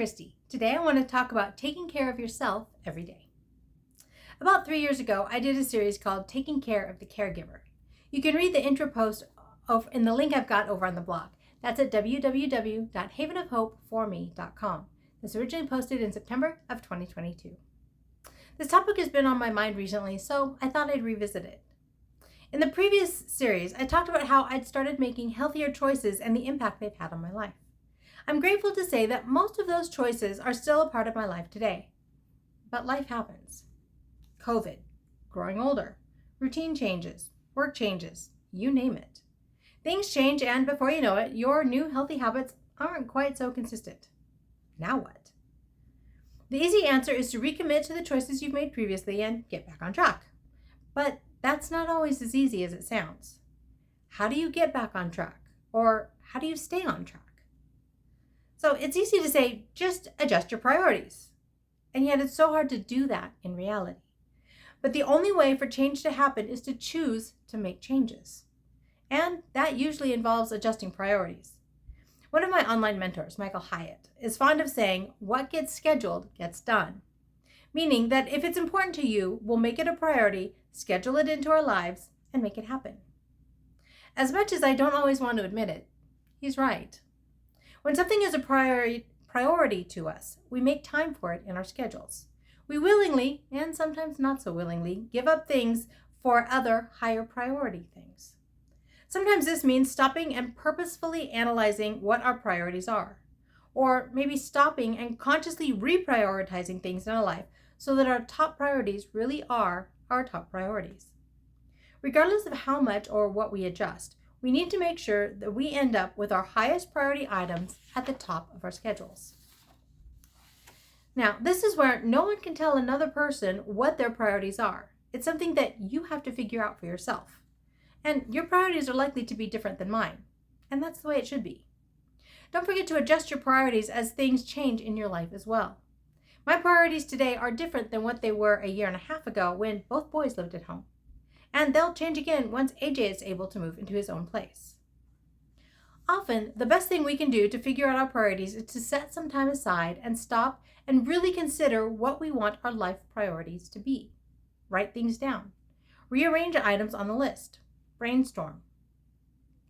Christy. Today I want to talk about taking care of yourself every day. About 3 years ago, I did a series called Taking Care of the Caregiver. You can read the intro post in the link I've got over on the blog. That's at www.havenofhopeforme.com. This was originally posted in September of 2022. This topic has been on my mind recently, so I thought I'd revisit it. In the previous series, I talked about how I'd started making healthier choices and the impact they've had on my life. I'm grateful to say that most of those choices are still a part of my life today. But life happens. COVID, growing older, routine changes, work changes, you name it. Things change, and before you know it, your new healthy habits aren't quite so consistent. Now what? The easy answer is to recommit to the choices you've made previously and get back on track. But that's not always as easy as it sounds. How do you get back on track? Or how do you stay on track? So it's easy to say, just adjust your priorities. And yet it's so hard to do that in reality. But the only way for change to happen is to choose to make changes. And that usually involves adjusting priorities. One of my online mentors, Michael Hyatt, is fond of saying, what gets scheduled gets done. Meaning that if it's important to you, we'll make it a priority, schedule it into our lives, and make it happen. As much as I don't always want to admit it, he's right. When something is a priority to us, we make time for it in our schedules. We willingly, and sometimes not so willingly, give up things for other higher priority things. Sometimes this means stopping and purposefully analyzing what our priorities are, or maybe stopping and consciously reprioritizing things in our life so that our top priorities really are our top priorities. Regardless of how much or what we adjust, we need to make sure that we end up with our highest priority items at the top of our schedules. Now, this is where no one can tell another person what their priorities are. It's something that you have to figure out for yourself. And your priorities are likely to be different than mine. And that's the way it should be. Don't forget to adjust your priorities as things change in your life as well. My priorities today are different than what they were a year and a half ago when both boys lived at home. And they'll change again once AJ is able to move into his own place. Often, the best thing we can do to figure out our priorities is to set some time aside and stop and really consider what we want our life priorities to be. Write things down. Rearrange items on the list. Brainstorm.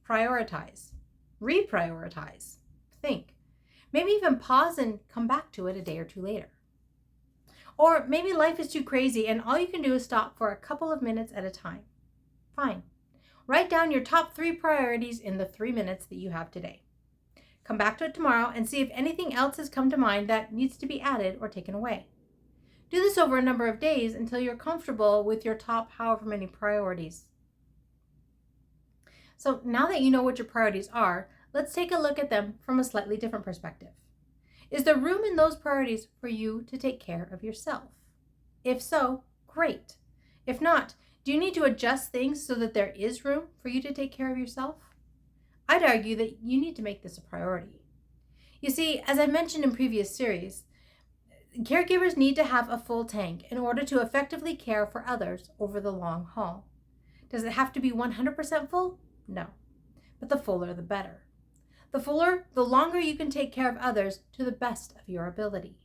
Prioritize. Reprioritize. Think. Maybe even pause and come back to it a day or two later. Or maybe life is too crazy and all you can do is stop for a couple of minutes at a time. Fine. Write down your top 3 priorities in the 3 minutes that you have today. Come back to it tomorrow and see if anything else has come to mind that needs to be added or taken away. Do this over a number of days until you're comfortable with your top however many priorities. So now that you know what your priorities are, let's take a look at them from a slightly different perspective. Is there room in those priorities for you to take care of yourself? If so, great. If not, do you need to adjust things so that there is room for you to take care of yourself? I'd argue that you need to make this a priority. You see, as I mentioned in previous series, caregivers need to have a full tank in order to effectively care for others over the long haul. Does it have to be 100% full? No. But the fuller the better. The fuller, the longer you can take care of others to the best of your ability.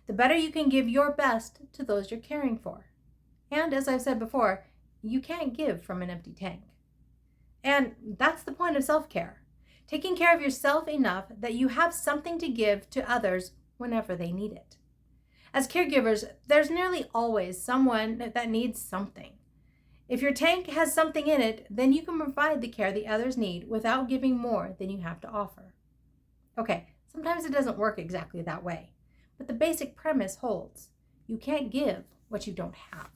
The better you can give your best to those you're caring for. And as I've said before, you can't give from an empty tank. And that's the point of self-care. Taking care of yourself enough that you have something to give to others whenever they need it. As caregivers, there's nearly always someone that needs something. If your tank has something in it, then you can provide the care the others need without giving more than you have to offer. Okay, sometimes it doesn't work exactly that way, but the basic premise holds. You can't give what you don't have.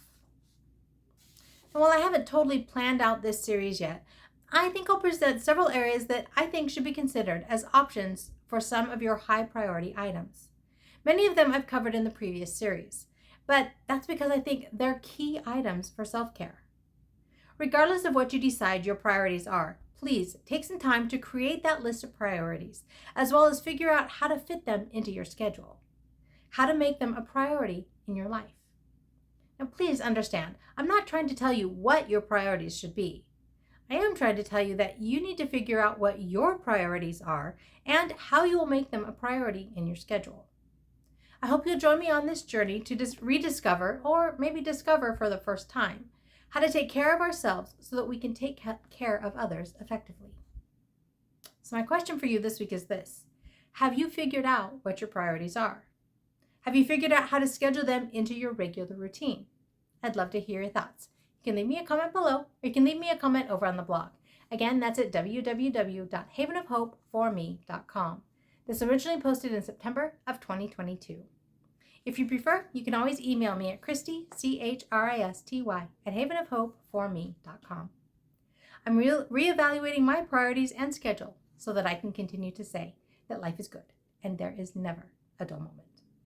And while I haven't totally planned out this series yet, I think I'll present several areas that I think should be considered as options for some of your high priority items. Many of them I've covered in the previous series, but that's because I think they're key items for self-care. Regardless of what you decide your priorities are, please take some time to create that list of priorities, as well as figure out how to fit them into your schedule, how to make them a priority in your life. Now, please understand, I'm not trying to tell you what your priorities should be. I am trying to tell you that you need to figure out what your priorities are and how you will make them a priority in your schedule. I hope you'll join me on this journey to rediscover, or maybe discover for the first time, how to take care of ourselves so that we can take care of others effectively. So my question for you this week is this: have you figured out what your priorities are? Have you figured out how to schedule them into your regular routine? I'd love to hear your thoughts. You can leave me a comment below, or you can leave me a comment over on the blog. Again, that's at www.havenofhopeforme.com. This originally posted in September of 2022. If you prefer, you can always email me at Christy, CHRISTY, at havenofhopeforme.com. I'm reevaluating my priorities and schedule so that I can continue to say that life is good and there is never a dull moment.